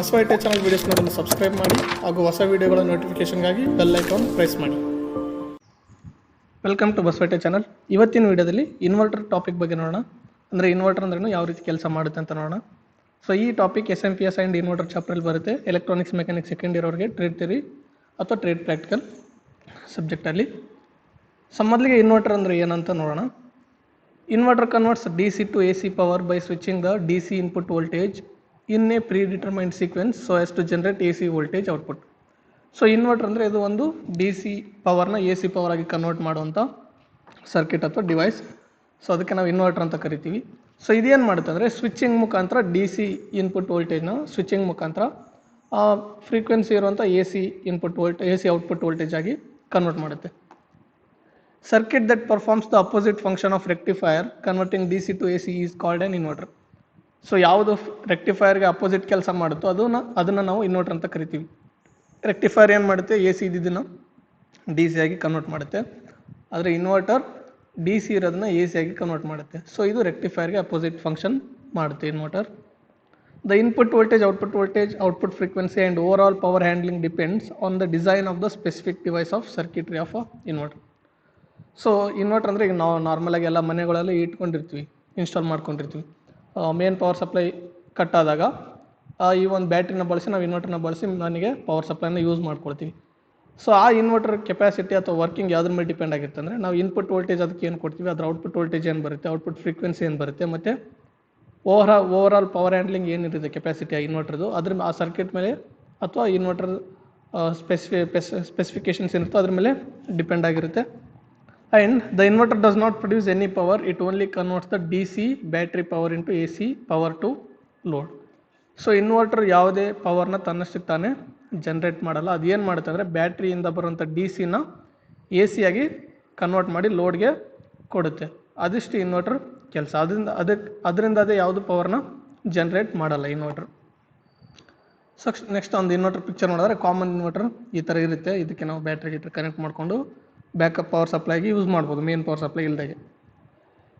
Basava I T channel videos ನೋಡಲು subscribe ಮಾಡಿ ಹಾಗೂ ಹೊಸ ವೀಡಿಯೋಗಳ ನೋಟಿಫಿಕೇಶನ್ಗಾಗಿ ಬೆಲ್ ಐಕಾನ್ ಪ್ರೆಸ್ ಮಾಡಿ. Welcome to Basava I T channel. ಇವತ್ತಿನ ವೀಡಿಯೋದಲ್ಲಿ ಇನ್ವರ್ಟರ್ ಟಾಪಿಕ್ ಬಗ್ಗೆ ನೋಡೋಣ. ಅಂದರೆ ಇನ್ವರ್ಟರ್ ಅಂದ್ರೂ ಯಾವ ರೀತಿ ಕೆಲಸ ಮಾಡುತ್ತೆ ಅಂತ ನೋಡೋಣ. ಸೊ ಈ ಟಾಪಿಕ್ SMPS ಆ್ಯಂಡ್ ಇನ್ವರ್ಟರ್ ಚಾಪ್ಟರಲ್ಲಿ ಬರುತ್ತೆ. ಎಲೆಕ್ಟ್ರಾನಿಕ್ಸ್ ಮೆಕ್ಯಾನಿಕ್ಸ್ ಸೆಕೆಂಡ್ ಇಯರ್ ಅವ್ರಿಗೆ ಟ್ರೇಡ್ ಥಿಯರಿ ಅಥವಾ ಟ್ರೇಡ್ ಪ್ರಾಕ್ಟಿಕಲ್ ಸಬ್ಜೆಕ್ಟಲ್ಲಿ. ಸೊ ಮೊದಲಿಗೆ ಇನ್ವರ್ಟರ್ ಅಂದರೆ ಏನಂತ ನೋಡೋಣ. Inverter converts DC to AC power by switching the DC input voltage in a predetermined sequence so as to generate AC voltage output. So inverter ಅಂದರೆ ಇದು ಒಂದು DC ಪವರ್ನ AC power ಆಗಿ convert ಮಾಡುವಂಥ circuit ಅಥವಾ device. So ಅದಕ್ಕೆ ನಾವು inverter ಅಂತ ಕರಿತೀವಿ. ಸೊ ಇದೇನು ಮಾಡುತ್ತೆ ಅಂದರೆ ಸ್ವಿಚಿಂಗ್ ಮುಖಾಂತರ DC ಇನ್ಪುಟ್ ವೋಲ್ಟೇಜ್ನ ಸ್ವಿಚಿಂಗ್ ಮುಖಾಂತರ ಫ್ರೀಕ್ವೆನ್ಸಿ ಇರುವಂಥ AC input AC output voltage ಆಗಿ ಕನ್ವರ್ಟ್ ಮಾಡುತ್ತೆ. Circuit that performs the opposite function of rectifier converting DC to AC is called an inverter. So ಯಾವುದು ರೆಕ್ಟಿಫೈರ್ಗೆ ಅಪೋಸಿಟ್ ಕೆಲಸ ಮಾಡುತ್ತೋ ಅದನ್ನು ನಾವು ಇನ್ವರ್ಟರ್ ಅಂತ ಕರಿತೀವಿ. ರೆಕ್ಟಿಫೈರ್ ಏನು ಮಾಡುತ್ತೆ, AC ಇದ್ದಿದ್ದನ್ನು DC ಆಗಿ ಕನ್ವರ್ಟ್ ಮಾಡುತ್ತೆ. ಆದರೆ ಇನ್ವರ್ಟರ್ DC ಇರೋದನ್ನ AC ಆಗಿ ಕನ್ವರ್ಟ್ ಮಾಡುತ್ತೆ. ಸೊ ಇದು ರೆಕ್ಟಿಫೈರ್ಗೆ ಅಪೋಸಿಟ್ ಫಂಕ್ಷನ್ ಮಾಡುತ್ತೆ inverter. The input voltage, output frequency and overall power handling depends on the design of the specific device of circuitry of a inverter. So inverter ಅಂದರೆ ಈಗ ನಾವು ನಾರ್ಮಲಾಗಿ ಎಲ್ಲ ಮನೆಗಳಲ್ಲಿ ಇಟ್ಕೊಂಡಿರ್ತೀವಿ, ಇನ್ಸ್ಟಾಲ್ ಮಾಡ್ಕೊಂಡಿರ್ತೀವಿ. ಮೇನ್ ಪವರ್ ಸಪ್ಲೈ ಕಟ್ ಆದಾಗ ಈ ಒಂದು ಬ್ಯಾಟ್ರಿನ ಬಳಸಿ ನಾವು ಇನ್ವರ್ಟರ್ನ ಬಳಸಿ ಮನೆಗೆ ಪವರ್ ಸಪ್ಲೈನ ಯೂಸ್ ಮಾಡ್ಕೊಳ್ತೀವಿ. ಸೊ ಆ ಇನ್ವರ್ಟರ್ ಕೆಪಾಸಿಟಿ ಅಥವಾ ವರ್ಕಿಂಗ್ ಯಾವುದ್ರ ಮೇಲೆ ಡಿಪೆಂಡ್ ಆಗಿರುತ್ತೆ ಅಂದರೆ ನಾವು ಇನ್ಪುಟ್ ವೋಲ್ಟೇಜ್ ಅದಕ್ಕೆ ಏನು ಕೊಡ್ತೀವಿ, ಅದರ ಔಟ್ಪುಟ್ ವೋಲ್ಟೇಜ್ ಏನು ಬರುತ್ತೆ, ಔಟ್ಪುಟ್ ಫ್ರೀಕ್ವೆನ್ಸಿ ಏನು ಬರುತ್ತೆ, ಮತ್ತು ಓವರ್ ಆಲ್ ಪವರ್ ಹ್ಯಾಂಡ್ಲಿಂಗ್ ಏನಿರುತ್ತೆ ಕೆಪಾಸಿಟಿ ಆ ಇನ್ವರ್ಟರ್ದು ಅದ್ರ ಆ ಸರ್ಕ್ಯೂಟ್ ಮೇಲೆ ಅಥವಾ ಇನ್ವರ್ಟರ್ ಸ್ಪೆಸಿಫಿಕೇಶನ್ಸ್ ಏನಿರುತ್ತೋ ಅದ್ರ ಮೇಲೆ ಡಿಪೆಂಡ್ ಆಗಿರುತ್ತೆ. And the inverter does not produce any power, it only converts the DC battery power into AC power to load. So inverter ಯಾವುದೇ ಪವರ್ನ ತನ್ನಷ್ಟಕ್ಕೆ ತಾನೇ ಜನ್ರೇಟ್ ಮಾಡಲ್ಲ. ಅದೇನು ಮಾಡುತ್ತೆ ಅಂದರೆ ಬ್ಯಾಟ್ರಿಯಿಂದ ಬರುವಂಥ DCನ AC ಆಗಿ ಕನ್ವರ್ಟ್ ಮಾಡಿ ಲೋಡ್ಗೆ ಕೊಡುತ್ತೆ. ಅದಿಷ್ಟು ಇನ್ವರ್ಟರ್ ಕೆಲಸ. ಅದರಿಂದ ಅದೇ ಯಾವುದು ಪವರ್ನ ಜನ್ರೇಟ್ ಮಾಡಲ್ಲ ಇನ್ವರ್ಟರ್. ಸೊ ನೆಕ್ಸ್ಟ್ ಒಂದು ಇನ್ವರ್ಟರ್ ಪಿಕ್ಚರ್ ನೋಡಿದ್ರೆ ಕಾಮನ್ ಇನ್ವರ್ಟರ್ ಈ ಥರ ಇರುತ್ತೆ. ಇದಕ್ಕೆ ನಾವು ಬ್ಯಾಟ್ರಿ ಕನೆಕ್ಟ್ ಮಾಡಿಕೊಂಡು ಬ್ಯಾಕಪ್ ಪವರ್ ಸಪ್ಲೈಗೆ ಯೂಸ್ ಮಾಡ್ಬೋದು, ಮೇನ್ ಪವರ್ ಸಪ್ಲೈ ಇಲ್ದಾಗೆ.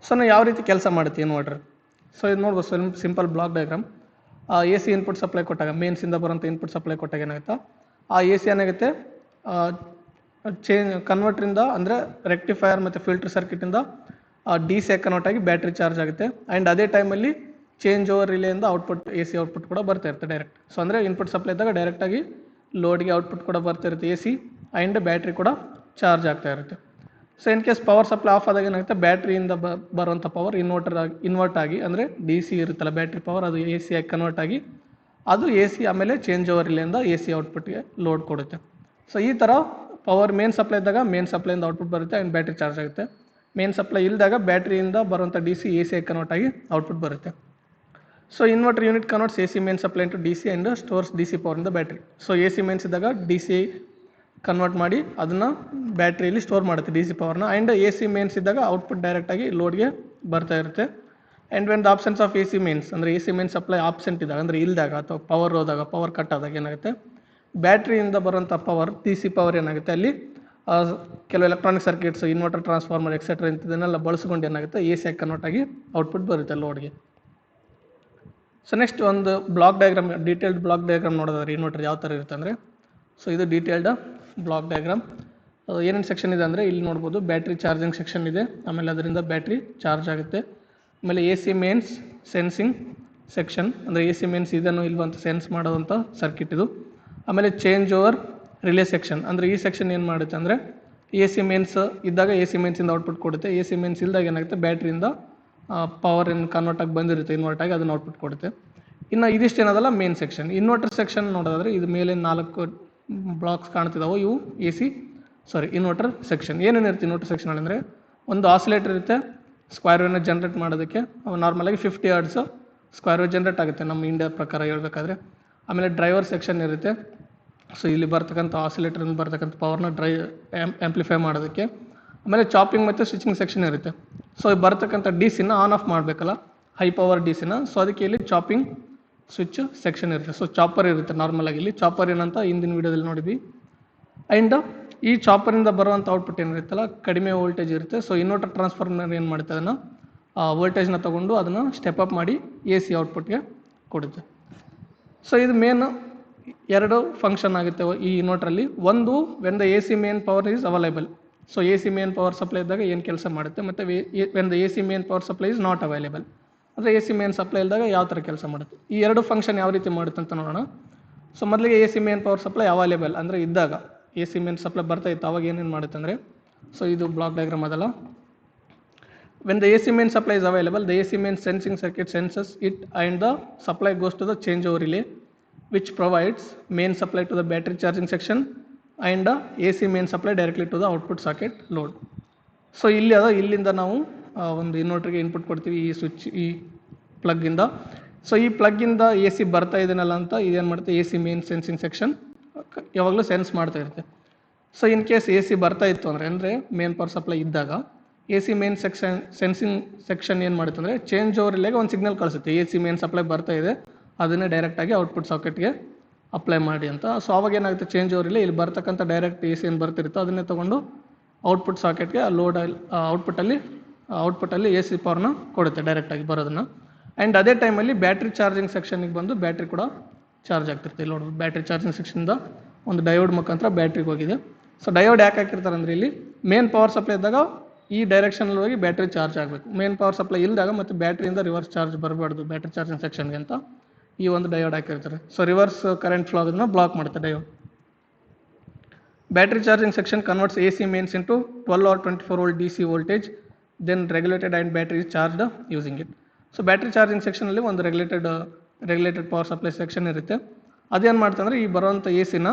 ಸೊ ನಾವು ಯಾವ ರೀತಿ ಕೆಲಸ ಮಾಡುತ್ತೆ ಇನ್ವರ್ಟರ್. ಸೊ ಇದು ನೋಡ್ಬೋದು, simple block diagram. AC input supply ಕೊಟ್ಟಾಗ ಮೇನ್ಸಿಂದ ಬರೋಂಥ ಇನ್ಪುಟ್ ಸಪ್ಲೈ ಕೊಟ್ಟಾಗ ಏನಾಗುತ್ತೆ, ಆ AC ಏನಾಗುತ್ತೆ ಕನ್ವರ್ಟ್ರಿಂದ ಅಂದರೆ ರೆಕ್ಟಿಫೈಯರ್ ಮತ್ತು ಫಿಲ್ಟರ್ ಸರ್ಕ್ಯೂಟಿಂದ DC ಕನ್ವರ್ಟ್ ಆಗಿ ಬ್ಯಾಟ್ರಿ ಚಾರ್ಜ್ ಆಗುತ್ತೆ. ಆ್ಯಂಡ್ ಅದೇ ಟೈಮಲ್ಲಿ ಚೇಂಜ್ ಓವರ್ ರಿಲೇಯಿಂದ ಔಟ್ಪುಟ್ AC ಔಟ್ಪುಟ್ ಕೂಡ ಬರ್ತಾ ಇರುತ್ತೆ ಡೈರೆಕ್ಟ್. ಸೊ ಅಂದರೆ ಇನ್ಪುಟ್ ಸಪ್ಲೈ ಇದ್ದಾಗ ಡೈರೆಕ್ಟಾಗಿ ಲೋಡ್ಗೆ ಔಟ್ಪುಟ್ ಕೂಡ ಬರ್ತಾ ಇರುತ್ತೆ AC, ಆ್ಯಂಡ್ ಬ್ಯಾಟ್ರಿ ಕೂಡ ಚಾರ್ಜ್ ಆಗ್ತಾ ಇರುತ್ತೆ. So in case power supply off ಆದಾಗ ಏನಾಗುತ್ತೆ, ಬ್ಯಾಟ್ರಿಯಿಂದ ಬರುವಂಥ ಪವರ್ ಇನ್ವರ್ಟ್ ಆಗಿ ಅಂದರೆ DC ಇರುತ್ತಲ್ಲ ಬ್ಯಾಟ್ರಿ ಪವರ್, ಅದು AC ಆಗಿ ಕನ್ವರ್ಟ್ ಆಗಿ ಅದು AC ಆಮೇಲೆ ಚೇಂಜ್ ಓವರ್ ಇಲ್ಲಿಂದ AC ಔಟ್ಪುಟ್ಗೆ ಲೋಡ್ ಕೊಡುತ್ತೆ. ಸೊ ಈ ಥರ ಪವರ್ ಮೇನ್ ಸಪ್ಲೈ ಇದ್ದಾಗ ಮೇನ್ ಸಪ್ಲೈಯಿಂದ ಔಟ್ಪುಟ್ ಬರುತ್ತೆ ಆ್ಯಂಡ್ ಬ್ಯಾಟ್ರಿ ಚಾರ್ಜ್ ಆಗುತ್ತೆ. ಮೇನ್ ಸಪ್ಲೈ ಇಲ್ದಾಗ ಬ್ಯಾಟ್ರಿಯಿಂದ ಬರುವಂಥ DC AC ಆಗಿ ಕನ್ವರ್ಟ್ ಆಗಿ ಔಟ್ಪುಟ್ ಬರುತ್ತೆ. So inverter unit converts AC main supply into DC and stores DC power ಇಂದ ಬ್ಯಾಟ್ರಿ. ಸೊ AC ಮೇನ್ಸ್ ಇದ್ದಾಗ DC ಕನ್ವರ್ಟ್ ಮಾಡಿ ಅದನ್ನು ಬ್ಯಾಟ್ರಿಯಲ್ಲಿ ಸ್ಟೋರ್ ಮಾಡುತ್ತೆ DC ಪವರ್ನ. ಆ್ಯಂಡ್ AC ಮೇನ್ಸ್ ಇದ್ದಾಗ ಔಟ್ಪುಟ್ ಡೈರೆಕ್ಟಾಗಿ ಲೋಡ್ಗೆ ಬರ್ತಾ ಇರುತ್ತೆ. And when the absence of AC mains ಅಂದರೆ AC ಮೇನ್ ಸಪ್ಲೈ ಆಬ್ಸೆಂಟ್ ಇದ್ದಾಗ ಅಂದರೆ ಇಲ್ದಾಗ ಅಥವಾ ಪವರ್ ಹೋದಾಗ ಪವರ್ ಕಟ್ ಆದಾಗ ಏನಾಗುತ್ತೆ, ಬ್ಯಾಟ್ರಿಯಿಂದ ಬರುವಂಥ ಪವರ್ DC ಪವರ್ ಏನಾಗುತ್ತೆ ಅಲ್ಲಿ ಕೆಲವು electronic circuits inverter transformer etcetera ಇಂಥದನ್ನೆಲ್ಲ ಬಳಸ್ಕೊಂಡು ಏನಾಗುತ್ತೆ AC ಆಗಿ ಕನ್ವರ್ಟ್ ಆಗಿ ಔಟ್ಪುಟ್ ಬರುತ್ತೆ ಲೋಡ್ಗೆ. ಸೊ ನೆಕ್ಸ್ಟ್ ಒಂದು block diagram, detailed block diagram ನೋಡೋದಾದ್ರೆ ಇನ್ವರ್ಟರ್ ಯಾವ ಥರ ಇರುತ್ತೆ ಅಂದರೆ, ಸೊ ಇದು ಡೀಟೇಲ್ಡ್ ಬ್ಲಾಕ್ ಡಯಾಗ್ರಾಮ್. ಏನೇನು ಸೆಕ್ಷನ್ ಇದೆ ಅಂದರೆ ಇಲ್ಲಿ ನೋಡ್ಬೋದು, ಬ್ಯಾಟ್ರಿ ಚಾರ್ಜಿಂಗ್ ಸೆಕ್ಷನ್ ಇದೆ, ಆಮೇಲೆ ಅದರಿಂದ ಬ್ಯಾಟ್ರಿ ಚಾರ್ಜ್ ಆಗುತ್ತೆ. ಆಮೇಲೆ AC ಮೇನ್ಸ್ ಸೆನ್ಸಿಂಗ್ ಸೆಕ್ಷನ್ ಅಂದರೆ AC ಮೇನ್ಸ್ ಇದನ್ನು ಇಲ್ವ ಅಂತ ಸೆನ್ಸ್ ಮಾಡೋವಂಥ ಸರ್ಕ್ಯೂಟ್ ಇದು. ಆಮೇಲೆ ಚೇಂಜ್ ಓವರ್ ರಿಲೇ ಸೆಕ್ಷನ್ ಅಂದರೆ ಈ ಸೆಕ್ಷನ್ ಏನು ಮಾಡುತ್ತೆ ಅಂದರೆ AC ಮೇನ್ಸ್ ಇದ್ದಾಗ AC ಮೇನ್ಸಿಂದ ಔಟ್ಪುಟ್ ಕೊಡುತ್ತೆ. AC ಮೇನ್ಸ್ ಇಲ್ದಾಗ ಏನಾಗುತ್ತೆ ಬ್ಯಾಟ್ರಿಯಿಂದ ಪವರ್ ಏನು ಕನ್ವರ್ಟ್ ಆಗಿ ಬಂದಿರುತ್ತೆ ಇನ್ವರ್ಟ್ ಆಗಿ ಅದನ್ನು ಔಟ್ಪುಟ್ ಕೊಡುತ್ತೆ. ಇನ್ನು ಇದಿಷ್ಟು ಏನದಲ್ಲ ಮೇನ್ ಸೆಕ್ಷನ್. ಇನ್ವರ್ಟರ್ ಸೆಕ್ಷನ್ ನೋಡೋದಾದ್ರೆ ಇದು ಮೇಲೆ 4 ಬ್ಲಾಕ್ಸ್ ಕಾಣ್ತಿದ್ದಾವೆ, ಇವು ಇನ್ವರ್ಟರ್ ಸೆಕ್ಷನ್. ಏನೇನಿರುತ್ತೆ ಇನ್ವರ್ಟರ್ ಸೆಕ್ಷನ್ ಅಂದರೆ, ಒಂದು ಆಸಿಲೇಟರ್ ಇರುತ್ತೆ ಸ್ಕ್ವೇರ್ ವೇವ್ನ ಜನ್ರೇಟ್ ಮಾಡೋದಕ್ಕೆ. ನಾರ್ಮಲಾಗಿ 50 ಹರ್ಟ್ಸ್ ಸ್ಕ್ವೇರ್ ವೇವ್ ಜನ್ರೇಟ್ ಆಗುತ್ತೆ ನಮ್ಮ ಇಂಡಿಯಾ ಪ್ರಕಾರ ಹೇಳ್ಬೇಕಾದ್ರೆ. ಆಮೇಲೆ ಡ್ರೈವರ್ ಸೆಕ್ಷನ್ ಇರುತ್ತೆ. ಸೊ ಇಲ್ಲಿ ಬರ್ತಕ್ಕಂಥ ಆಸಿಲೇಟರಿಂದ ಬರ್ತಕ್ಕಂಥ ಪವರ್ನ ಆ್ಯಂಪ್ಲಿಫೈ ಮಾಡೋದಕ್ಕೆ. ಆಮೇಲೆ ಚಾಪಿಂಗ್ ಮತ್ತು ಸ್ವಿಚಿಂಗ್ ಸೆಕ್ಷನ್ ಇರುತ್ತೆ. ಸೊ ಬರ್ತಕ್ಕಂಥ DCನ ಆನ್ ಆಫ್ ಮಾಡಬೇಕಲ್ಲ, ಹೈ ಪವರ್ DCನ. ಸೊ ಅದಕ್ಕೆ ಇಲ್ಲಿ ಚಾಪಿಂಗ್ ಸ್ವಿಚ್ ಸೆಕ್ಷನ್ ಇರುತ್ತೆ. ಸೊ ಚಾಪರ್ ಇರುತ್ತೆ ನಾರ್ಮಲಾಗಿ. ಇಲ್ಲಿ ಚಾಪರ್ ಏನಂತ ಹಿಂದಿನ ವೀಡಿಯೋದಲ್ಲಿ ನೋಡಿದ್ವಿ. ಆ್ಯಂಡ್ ಈ ಚಾಪರಿಂದ ಬರುವಂಥ ಔಟ್ಪುಟ್ ಏನಿರುತ್ತಲ್ಲ ಕಡಿಮೆ ವೋಲ್ಟೇಜ್ ಇರುತ್ತೆ. ಸೊ ಇನ್ವರ್ಟರ್ ಟ್ರಾನ್ಸ್ಫಾರ್ಮರ್ ಏನು ಮಾಡುತ್ತೆ, ಅದನ್ನು ವೋಲ್ಟೇಜ್ನ ತೊಗೊಂಡು ಅದನ್ನು ಸ್ಟೆಪ್ ಅಪ್ ಮಾಡಿ AC ಔಟ್ಪುಟ್ಗೆ ಕೊಡುತ್ತೆ. ಸೊ ಇದು ಮೇನ್ ಎರಡು ಫಂಕ್ಷನ್ ಆಗುತ್ತೆ ಈ ಇನ್ವರ್ಟ್ರಲ್ಲಿ. ಒಂದು when the A C main power is available. So A C main power supply ಇದ್ದಾಗ ಏನು ಕೆಲಸ ಮಾಡುತ್ತೆ, ಮತ್ತು when the A C main power supply is not available, ಅಂದರೆ ಎ ಸಿ ಮೇನ್ ಸಪ್ಲೈ ಇದ್ದಾಗ ಯಾವ ಥರ ಕೆಲಸ ಮಾಡುತ್ತೆ. ಈ ಎರಡು ಫಂಕ್ಷನ್ ಯಾವ ರೀತಿ ಮಾಡುತ್ತೆ ಅಂತ ನೋಡೋಣ. ಸೊ ಮೊದಲಿಗೆ A C main power supply available ಅಂದರೆ ಇದ್ದಾಗ ಎ ಸಿ ಮೇನ್ ಸಪ್ಲೈ ಬರ್ತಾ ಇತ್ತು, ಅವಾಗ ಏನೇನು ಮಾಡುತ್ತೆ ಅಂದರೆ, ಸೊ ಇದು ಬ್ಲಾಕ್ ಡಯಾಗ್ರಾಮ್ ಅದಲ್ಲ. When the A C main supply is available, the A C main sensing circuit senses it and the supply goes to the change over relay which provides main supply to the battery charging section and AC main supply directly to the output socket load. So ಇಲ್ಲಿ ಇಲ್ಲಿಂದ ನಾವು ಒಂದು ಇನ್ವರ್ಟರ್ಗೆ input ಕೊಡ್ತೀವಿ ಈ switch, ಈ ಪ್ಲಗ್ಗಿಂದ. So ಈ ಪ್ಲಗ್ಗಿಂದ A C ಬರ್ತಾ ಇದೆನಲ್ಲ ಅಂತ ಇದೇನು ಮಾಡುತ್ತೆ, A C main sensing section ಯಾವಾಗಲೂ ಸೆನ್ಸ್ ಮಾಡ್ತಾ ಇರುತ್ತೆ. So in case A C ಬರ್ತಾ ಇತ್ತು ಅಂದರೆ ಮೇನ್ ಪವರ್ ಸಪ್ಲೈ ಇದ್ದಾಗ A C main sensing section ಏನು ಮಾಡುತ್ತೆ ಅಂದರೆ ಚೇಂಜ್ ಓವರ್ ರಿಲೇಗೆ ಒಂದು ಸಿಗ್ನಲ್ ಕಳಿಸುತ್ತೆ, ಎ ಸಿ ಮೇನ್ ಸಪ್ಲೈ ಬರ್ತಾ ಇದೆ, ಅದನ್ನೇ ಡೈರೆಕ್ಟಾಗಿ ಔಟ್ಪುಟ್ ಸಾಕೆಟ್ಗೆ ಅಪ್ಲೈ ಮಾಡಿ ಅಂತ. ಸೊ ಅವಾಗ ಏನಾಗುತ್ತೆ, ಚೇಂಜ್ ಓವರ್ ಇಲ್ಲಿ ಬರ್ತಕ್ಕಂಥ ಡೈರೆಕ್ಟ್ ಎ ಸಿ ಏನು ಬರ್ತಿರುತ್ತೋ ಅದನ್ನೇ ತೊಗೊಂಡು ಔಟ್ಪುಟ್ ಸಾಕೆಟ್ಗೆ ಲೋಡ್ ಔಟ್ಪುಟ್ಟಲ್ಲಿ ಎ ಸಿ ಪವರ್ನ ಕೊಡುತ್ತೆ ಡೈರೆಕ್ಟಾಗಿ ಬರೋದನ್ನು. ಆ್ಯಂಡ್ ಅದೇ ಟೈಮಲ್ಲಿ ಬ್ಯಾಟ್ರಿ ಚಾರ್ಜಿಂಗ್ ಸೆಕ್ಷನ್ಗೆ ಬಂದು ಬ್ಯಾಟ್ರಿ ಕೂಡ ಚಾರ್ಜ್ ಆಗ್ತಿರುತ್ತೆ. ಇಲ್ಲಿ ನೋಡೋದು ಬ್ಯಾಟ್ರಿ ಚಾರ್ಜಿಂಗ್ ಸೆಕ್ಷನಿಂದ ಒಂದು ಡಯೋಡ್ ಮುಖಾಂತರ ಬ್ಯಾಟ್ರಿಗೆ ಹೋಗಿದೆ. ಸೊ ಡಯೋಡ್ ಯಾಕೆ ಹಾಕಿರ್ತಾರೆ ಅಂದರೆ ಇಲ್ಲಿ ಮೇನ್ ಪವರ್ ಸಪ್ಲೈ ಇದ್ದಾಗ ಈ ಡೈರೆಕ್ಷನಲ್ಲಿ ಹೋಗಿ ಬ್ಯಾಟ್ರಿ ಚಾರ್ಜ್ ಆಗಬೇಕು, ಮೇನ್ ಪವರ್ ಸಪ್ಲೈ ಇಲ್ಲದಾಗ ಮತ್ತು ಬ್ಯಾಟ್ರಿಯಿಂದ ರಿವರ್ಸ್ ಚಾರ್ಜ್ ಬರಬಾರ್ದು ಬ್ಯಾಟ್ರಿ ಚಾರ್ಜಿಂಗ್ ಸೆಕ್ಷನ್ಗೆ ಅಂತ ಈ ಒಂದು ಡಯೋಡ್ ಹಾಕಿರ್ತಾರೆ. ಸೊ ರಿವರ್ಸ್ ಕರೆಂಟ್ ಫ್ಲೋ ಆಗೋದನ್ನ ಬ್ಲಾಕ್ ಮಾಡುತ್ತೆ diode. Battery charging section converts A C mains into 12 or 24 volt D C voltage, then regulated and battery is charged using it. So battery charging ಸೆಕ್ಷನಲ್ಲಿ ಒಂದು regulated power supply section ಇರುತ್ತೆ. ಅದೇನು ಮಾಡ್ತಾರೆ ಅಂದರೆ ಈ ಬರುವಂಥ ಎ ಸಿನ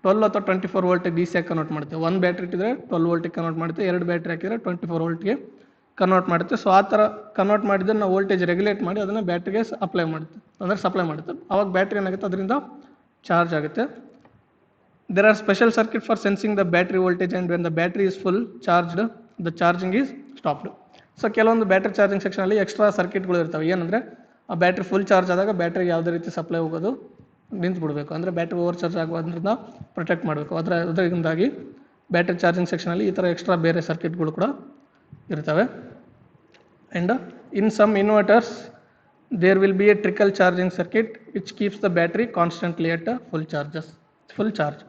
12 ಅಥವಾ 24 ವೋಲ್ಟ್ ಡಿ ಸಿ ಆಗಿ ಕನ್ವರ್ಟ್ ಮಾಡುತ್ತೆ. ಒಂದು ಬ್ಯಾಟ್ರಿ ಇಟ್ಟಿದ್ರೆ 12 ವೋಲ್ಟಿಗೆ ಕನ್ವರ್ಟ್ ಮಾಡುತ್ತೆ, ಎರಡು ಬ್ಯಾಟ್ರಿ ಹಾಕಿದ್ರೆ 24 ವೋಲ್ಟ್ಗೆ ಕನ್ವರ್ಟ್ ಮಾಡುತ್ತೆ. ಸೊ ಆ ಥರ ಕನ್ವರ್ಟ್ ಮಾಡಿದ್ರೆ ನಾವು ವೋಲ್ಟೇಜ್ ರೆಗ್ಯುಲೇಟ್ ಮಾಡಿ ಅದನ್ನು ಬ್ಯಾಟ್ರಿಗೆ ಅಪ್ಲೈ ಮಾಡುತ್ತೆ, ಅಂದರೆ ಸಪ್ಲೈ ಮಾಡುತ್ತೆ. ಆವಾಗ ಬ್ಯಾಟ್ರಿ ಏನಾಗುತ್ತೆ, ಅದರಿಂದ ಚಾರ್ಜ್ ಆಗುತ್ತೆ. There are special circuit for sensing the battery voltage and when the battery is full charged the charging is stopped. So ಕೆಲವೊಂದು ಬ್ಯಾಟ್ರಿ ಚಾರ್ಜಿಂಗ್ ಸೆಕ್ಷನಲ್ಲಿ ಎಕ್ಸ್ಟ್ರಾ ಸರ್ಕ್ಯೂಟ್ಗಳು ಇರ್ತವೆ. ಏನಂದರೆ ಆ ಬ್ಯಾಟ್ರಿ ಫುಲ್ ಚಾರ್ಜ್ ಆದಾಗ ಬ್ಯಾಟ್ರಿಗೆ ಯಾವುದೇ ರೀತಿ ಸಪ್ಲೈ ಹೋಗೋದು ನಿಂತು ಬಿಡಬೇಕು, ಅಂದರೆ ಬ್ಯಾಟ್ರಿ ಓವರ್ ಚಾರ್ಜ್ ಆಗೋದ್ರಿಂದ ಪ್ರೊಟೆಕ್ಟ್ ಮಾಡಬೇಕು. ಅದರಿಂದಾಗಿ ಬ್ಯಾಟ್ರಿ ಚಾರ್ಜಿಂಗ್ ಸೆಕ್ಷನಲ್ಲಿ ಈ ಥರ ಎಕ್ಸ್ಟ್ರಾ ಬೇರೆ ಸರ್ಕ್ಯೂಟ್ಗಳು ಕೂಡ ಇರ್ತವೆ. And in some inverters there will be a trickle charging circuit which keeps the battery constantly at full charge.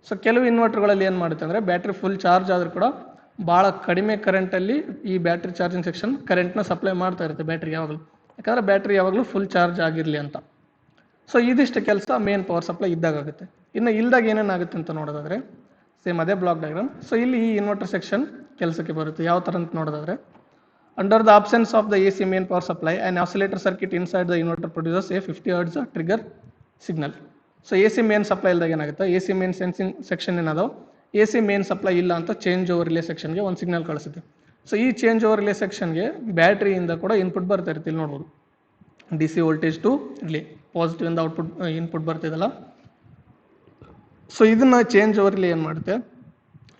So ಕೆಲವು ಇನ್ವರ್ಟರ್ಗಳಲ್ಲಿ ಏನು ಮಾಡುತ್ತೆ ಅಂದರೆ ಬ್ಯಾಟ್ರಿ ಫುಲ್ ಚಾರ್ಜ್ ಆದರೂ ಕೂಡ ಭಾಳ ಕಡಿಮೆ ಕರೆಂಟಲ್ಲಿ ಈ ಬ್ಯಾಟ್ರಿ ಚಾರ್ಜಿಂಗ್ ಸೆಕ್ಷನ್ ಕರೆಂಟ್ನ ಸಪ್ಲೈ ಮಾಡ್ತಾ ಇರುತ್ತೆ ಬ್ಯಾಟ್ರಿಗೆ ಯಾವಾಗಲೂ, ಯಾಕಂದರೆ ಬ್ಯಾಟ್ರಿ ಯಾವಾಗಲೂ ಫುಲ್ ಚಾರ್ಜ್ ಆಗಿರಲಿ ಅಂತ. ಸೊ ಇದಿಷ್ಟು ಕೆಲಸ ಮೇನ್ ಪವರ್ ಸಪ್ಲೈ ಇದ್ದಾಗ ಆಗುತ್ತೆ. ಇನ್ನು ಇಲ್ದಾಗ ಏನೇನಾಗುತ್ತೆ ಅಂತ ನೋಡೋದಾದರೆ ಸೇಮ್ ಅದೇ ಬ್ಲಾಕ್ ಡಯಾಗ್ರಾಮ್. ಸೊ ಇಲ್ಲಿ ಈ ಇನ್ವರ್ಟರ್ ಸೆಕ್ಷನ್ ಕೆಲಸಕ್ಕೆ ಬರುತ್ತೆ. ಯಾವ ಥರ ಅಂತ ನೋಡೋದಾದರೆ, under the absence of the A C main power supply and oscillator circuit inside the inverter producers a 50 Hz trigger signal. So A C main supply ಇಲ್ದಾಗ ಏನಾಗುತ್ತೆ, A C main sensing section ಏನಾದವು A C main supply ಇಲ್ಲ ಅಂತ change over relay ಸೆಕ್ಷನ್ಗೆ ಒಂದು signal ಕಳಿಸುತ್ತೆ. So ಈ change over relay ಸೆಕ್ಷನ್ಗೆ ಬ್ಯಾಟ್ರಿಯಿಂದ ಕೂಡ ಇನ್ಪುಟ್ ಬರ್ತಾ ಇರುತ್ತೆ. ಇಲ್ಲಿ ನೋಡ್ಬೋದು ಡಿ ಸಿ ವೋಲ್ಟೇಜ್ ಟು ಇಲ್ಲಿ ಪಾಸಿಟಿವ್ ಇಂದ ಔಟ್ಪುಟ್ ಇನ್ಪುಟ್ ಬರ್ತಿದಲ್ಲ. ಸೊ ಇದನ್ನು ಚೇಂಜ್ ಓವರ್ ರಿಲೇ ಏನು ಮಾಡುತ್ತೆ,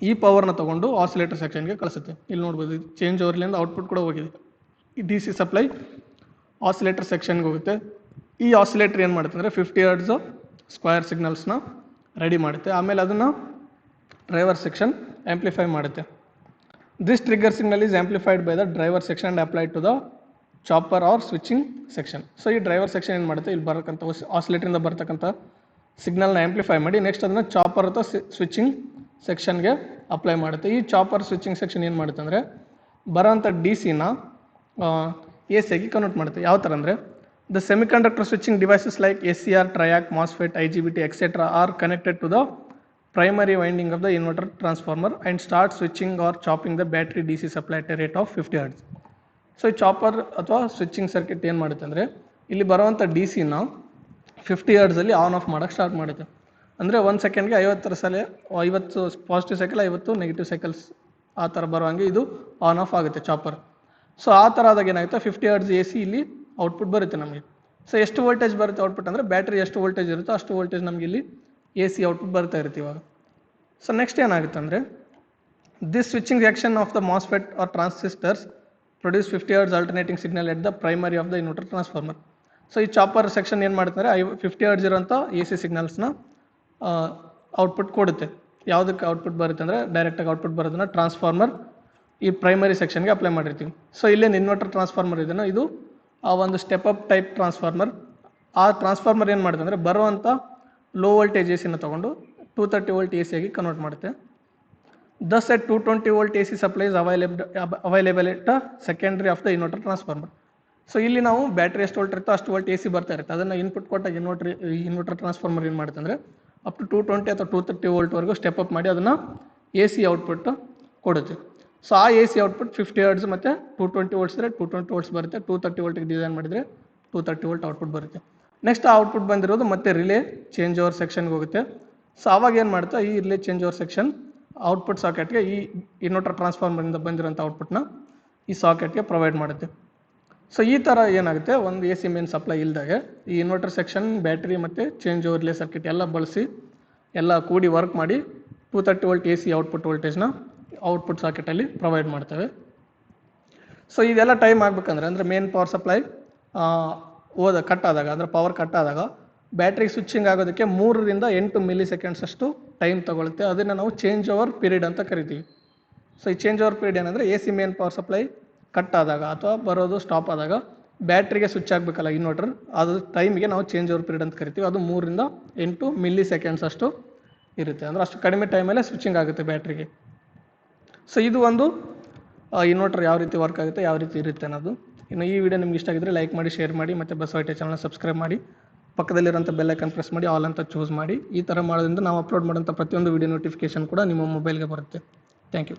ಈ ಪವರ್ನ ತೊಗೊಂಡು ಆಸಿಲೇಟರ್ ಸೆಕ್ಷನ್ಗೆ ಕಳಿಸುತ್ತೆ. ಇಲ್ಲಿ ನೋಡ್ಬೋದು ಚೇಂಜ್ ಓವರ್ ರಿಲೇಯಿಂದ ಔಟ್ಪುಟ್ ಕೂಡ ಹೋಗಿದೆ. ಈ ಡಿ ಸಿ ಸಪ್ಲೈ ಆಸಿಲೇಟರ್ ಸೆಕ್ಷನ್ಗೆ ಹೋಗುತ್ತೆ. ಈ ಆಸಿಲೇಟರ್ ಏನು ಮಾಡುತ್ತೆ ಅಂದರೆ 50 Hz ಸ್ಕ್ವೇರ್ ಸಿಗ್ನಲ್ಸ್ನ ರೆಡಿ ಮಾಡುತ್ತೆ. ಆಮೇಲೆ ಅದನ್ನು ಡ್ರೈವರ್ ಸೆಕ್ಷನ್ ಆಂಪ್ಲಿಫೈ ಮಾಡುತ್ತೆ. This trigger signal is amplified by the driver section and applied to the chopper or switching section. So ಈ ಡ್ರೈವರ್ ಸೆಕ್ಷನ್ ಏನು ಮಾಡುತ್ತೆ, ಇಲ್ಲಿ ಬರತಕ್ಕಂಥ ಆಸಿಲೇಟರಿಂದ ಬರ್ತಕ್ಕಂಥ ಸಿಗ್ನಲ್ನ ಆಂಪ್ಲಿಫೈ ಮಾಡಿ ನೆಕ್ಸ್ಟ್ ಅದನ್ನು ಚಾಪರ್ ಅಥವಾ ಸ್ವಿಚಿಂಗ್ ಸೆಕ್ಷನ್ಗೆ ಅಪ್ಲೈ ಮಾಡುತ್ತೆ. ಈ ಚಾಪರ್ ಸ್ವಿಚಿಂಗ್ ಸೆಕ್ಷನ್ ಏನು ಮಾಡುತ್ತೆ ಅಂದರೆ ಬರೋಂಥ ಡಿ ಸಿನ ಎ ಸಿಗೆ ಕನ್ವರ್ಟ್ ಮಾಡುತ್ತೆ. ಯಾವ ಥರ ಅಂದರೆ the semiconductor switching devices like SCR, triac, MOSFET, IGBT etcetera are connected to the primary winding of the inverter transformer and start switching or chopping the battery DC supply at a rate of 50 Hz. So ಈ chopper ಅಥವಾ switching circuit ಏನು ಮಾಡುತ್ತೆ ಅಂದರೆ ಇಲ್ಲಿ ಬರುವಂಥ D ಸಿನ 50 Hz on off ಮಾಡೋಕ್ಕೆ start ಮಾಡುತ್ತೆ. ಅಂದರೆ 1 ಸೆಕೆಂಡ್ಗೆ 50 ಪಾಸಿಟಿವ್ ಸೈಕಲ್ 50 ನೆಗೆಟಿವ್ ಸೈಕಲ್ಸ್ ಆ ಥರ ಬರುವಂಗೆ ಇದು ಆನ್ ಆಫ್ ಆಗುತ್ತೆ ಚಾಪರ್. ಸೊ ಆ ಥರ ಆದಾಗ ಏನಾಗುತ್ತೆ 50 Hz AC ಇಲ್ಲಿ ಔಟ್ಪುಟ್ ಬರುತ್ತೆ ನಮಗೆ. ಸೊ ಎಷ್ಟು ವೋಲ್ಟೇಜ್ ಬರುತ್ತೆ ಔಟ್ಪುಟ್ ಅಂದರೆ ಬ್ಯಾಟ್ರಿ ಎಷ್ಟು ವೋಲ್ಟೇಜ್ ಇರುತ್ತೋ ಅಷ್ಟು ವೋಲ್ಟೇಜ್ ನಮಗೆ ಇಲ್ಲಿ AC ಔಟ್ಪುಟ್ ಬರ್ತಾ ಇರುತ್ತೆ ಇವಾಗ. ಸೊ ನೆಕ್ಸ್ಟ್ ಏನಾಗುತ್ತೆ ಅಂದರೆ this switching action of the MOSFET or transistors produce 50 Hz alternating signal at the primary of the inverter transformer. So ಈ ಚಾಪರ್ ಸೆಕ್ಷನ್ ಏನು ಮಾಡ್ತಾರೆ 50 Hz ಇರೋಂಥ AC ಸಿಗ್ನಲ್ಸ್ನ ಔಟ್ಪುಟ್ ಕೊಡುತ್ತೆ. ಯಾವುದಕ್ಕೆ ಔಟ್ಪುಟ್ ಬರುತ್ತೆ ಅಂದರೆ ಡೈರೆಕ್ಟಾಗಿ ಔಟ್ಪುಟ್ ಬರೋದನ್ನ ಟ್ರಾನ್ಸ್ಫಾರ್ಮರ್ ಈ ಪ್ರೈಮರಿ ಸೆಕ್ಷನ್ಗೆ ಅಪ್ಲೈ ಮಾಡಿರ್ತೀವಿ. ಸೊ ಇಲ್ಲೇನು ಇನ್ವರ್ಟರ್ ಟ್ರಾನ್ಸ್ಫಾರ್ಮರ್ ಇದನ್ನು ಇದು ಆ ಒಂದು ಸ್ಟೆಪ್ ಅಪ್ ಟೈಪ್ ಟ್ರಾನ್ಸ್ಫಾರ್ಮರ್ ಆ ಟ್ರಾನ್ಸ್ಫಾರ್ಮರ್ ಏನು ಮಾಡುತ್ತೆ ಅಂದರೆ ಬರುವಂಥ ಲೋ ವೋಲ್ಟೇಜ್ ಎ ಸಿನ ತೊಗೊಂಡು 230 ವೋಲ್ಟ್ ಎ ಸಿ ಆಗಿ ಕನ್ವರ್ಟ್ ಮಾಡುತ್ತೆ. Thus at 220 volt AC supply is available at the secondary of the inverter transformer. So ಇಲ್ಲಿ ನಾವು ಬ್ಯಾಟ್ರಿ ಎಷ್ಟು ವೋಲ್ಟ್ ಇರುತ್ತೋ ಅಷ್ಟು ವೋಲ್ಟ್ ಎ ಸಿ ಬರ್ತಾ ಇರುತ್ತೆ. ಅದನ್ನು ಇನ್ಪುಟ್ ಕೊಟ್ಟಾಗ ಇನ್ವರ್ಟರ್ ಟ್ರಾನ್ಸ್ಫಾರ್ಮರ್ ಏನು ಮಾಡುತ್ತೆ ಅಂದರೆ ಅಪ್ ಟು 220 ಅಥವಾ 230 ವೋಲ್ಟ್ವರೆಗೂ ಸ್ಟೆಪ್ ಅಪ್ ಮಾಡಿ ಅದನ್ನು ಎ ಸಿ ಔಟ್ಪುಟ್ ಕೊಡುತ್ತೆ. ಸೊ ಆ ಎ ಸಿ ಔಟ್ಪುಟ್ 50 ಹರ್ಟ್ಸ್ ಮತ್ತು 220 ವೋಲ್ಟ್ಸ್ ಇದ್ದರೆ 220 ವೋಲ್ಟ್ಸ್ ಬರುತ್ತೆ. 230 ವೋಲ್ಟಿಗೆ ಡಿಸೈನ್ ಮಾಡಿದರೆ 230 ವೋಲ್ಟ್ ಔಟ್ಪುಟ್ ಬರುತ್ತೆ. ನೆಕ್ಸ್ಟ್ ಆ ಔಟ್ಪುಟ್ ಬಂದಿರೋದು ಮತ್ತೆ ರಿಲೇ ಚೇಂಜ್ ಓವರ್ ಸೆಕ್ಷನ್ಗೆ ಹೋಗುತ್ತೆ. ಸೊ ಆವಾಗ ಏನು ಮಾಡುತ್ತೆ, ಈ relay change over section output ಸಾಕೆಟ್ಗೆ ಈ ಇನ್ವರ್ಟರ್ ಟ್ರಾನ್ಸ್ಫಾರ್ಮರಿಂದ ಬಂದಿರೋಂಥ ಔಟ್ಪುಟ್ನ ಈ ಸಾಕೆಟ್ಗೆ ಪ್ರೊವೈಡ್ ಮಾಡುತ್ತೆ. ಸೊ ಈ ಥರ ಏನಾಗುತ್ತೆ, ಒಂದು ಎ ಸಿ ಮೇನ್ ಸಪ್ಲೈ ಇಲ್ದಾಗೆ ಈ ಇನ್ವರ್ಟರ್ ಸೆಕ್ಷನ್, ಬ್ಯಾಟ್ರಿ ಮತ್ತು ಚೇಂಜ್ ಓವರ್ ರಿಲೇ ಸರ್ಕಿಟ್ ಎಲ್ಲ ಬಳಸಿ ಎಲ್ಲ ಕೂಡಿ ವರ್ಕ್ ಮಾಡಿ 230 ವೋಲ್ಟ್ ಎ ಸಿ ಔಟ್ಪುಟ್ ವೋಲ್ಟೇಜ್ನ ಔಟ್ಪುಟ್ ಸಾಕೆಟಲ್ಲಿ ಪ್ರೊವೈಡ್ ಮಾಡ್ತೇವೆ. ಸೊ ಇದೆಲ್ಲ ಟೈಮ್ ಆಗಬೇಕಂದ್ರೆ ಅಂದರೆ ಮೇನ್ ಪವರ್ ಸಪ್ಲೈ ಕಟ್ ಆದಾಗ, ಅಂದರೆ ಪವರ್ ಕಟ್ ಆದಾಗ ಬ್ಯಾಟ್ರಿಗೆ ಸ್ವಿಚಿಂಗ್ ಆಗೋದಕ್ಕೆ 3 ರಿಂದ 8 ಮಿಲಿ ಸೆಕೆಂಡ್ಸ್ ಅಷ್ಟು ಟೈಮ್ ತಗೊಳುತ್ತೆ. ಅದನ್ನು ನಾವು ಚೇಂಜ್ ಓವರ್ ಪೀರಿಯಡ್ ಅಂತ ಕರಿತೀವಿ. ಸೊ ಈ ಚೇಂಜ್ ಓವರ್ ಪೀರಿಯಡ್ ಏನಂದರೆ A C main power supply cut ಆದಾಗ ಅಥವಾ ಬರೋದು ಸ್ಟಾಪ್ ಆದಾಗ ಬ್ಯಾಟ್ರಿಗೆ ಸ್ವಿಚ್ ಆಗಬೇಕಲ್ಲ ಇನ್ವರ್ಟರ್, ಅದು ಟೈಮಿಗೆ ನಾವು ಚೇಂಜ್ ಓವರ್ ಪೀರಿಯಡ್ ಅಂತ ಕರಿತೀವಿ. ಅದು 3 ರಿಂದ 8 ಮಿಲಿ ಸೆಕೆಂಡ್ಸ್ ಅಷ್ಟು ಇರುತ್ತೆ. ಅಂದರೆ ಅಷ್ಟು ಕಡಿಮೆ ಟೈಮಲ್ಲೇ ಸ್ವಿಚಿಂಗ್ ಆಗುತ್ತೆ ಬ್ಯಾಟ್ರಿಗೆ. ಸೊ ಇದು ಒಂದು ಇನ್ವರ್ಟರ್ ಯಾವ ರೀತಿ ವರ್ಕ್ ಆಗುತ್ತೆ, ಯಾವ ರೀತಿ ಇರುತ್ತೆ ಅನ್ನೋದು. ಇನ್ನು ಈ ವಿಡಿಯೋ ನಿಮ್ಗೆ ಇಷ್ಟ ಆಗಿದ್ರೆ ಲೈಕ್ ಮಾಡಿ, ಶೇರ್ ಮಾಡಿ, ಮತ್ತು ಬಸವ ಐ ಟಿ ಚಾನಲ್ನ ಸಬ್ಸ್ಕ್ರೈಬ್ ಮಾಡಿ, ಪಕ್ಕದಲ್ಲಿರೋಂಥ ಬೆಲ್ ಐಕಾನ್ ಪ್ರೆಸ್ ಮಾಡಿ ಆಲ್ ಅಂತ ಚೂಸ್ ಮಾಡಿ. ಈ ಥರ ಮಾಡೋದ್ರಿಂದ ನಾವು ಅಪ್ಲೋಡ್ ಮಾಡೋಂಥ ಪ್ರತಿಯೊಂದು ವಿಡಿಯೋ ನೋಟಿಫಿಕೇಶನ್ ಕೂಡ ನಿಮ್ಮ ಮೊಬೈಲ್ಗೆ ಬರುತ್ತೆ. Thank you.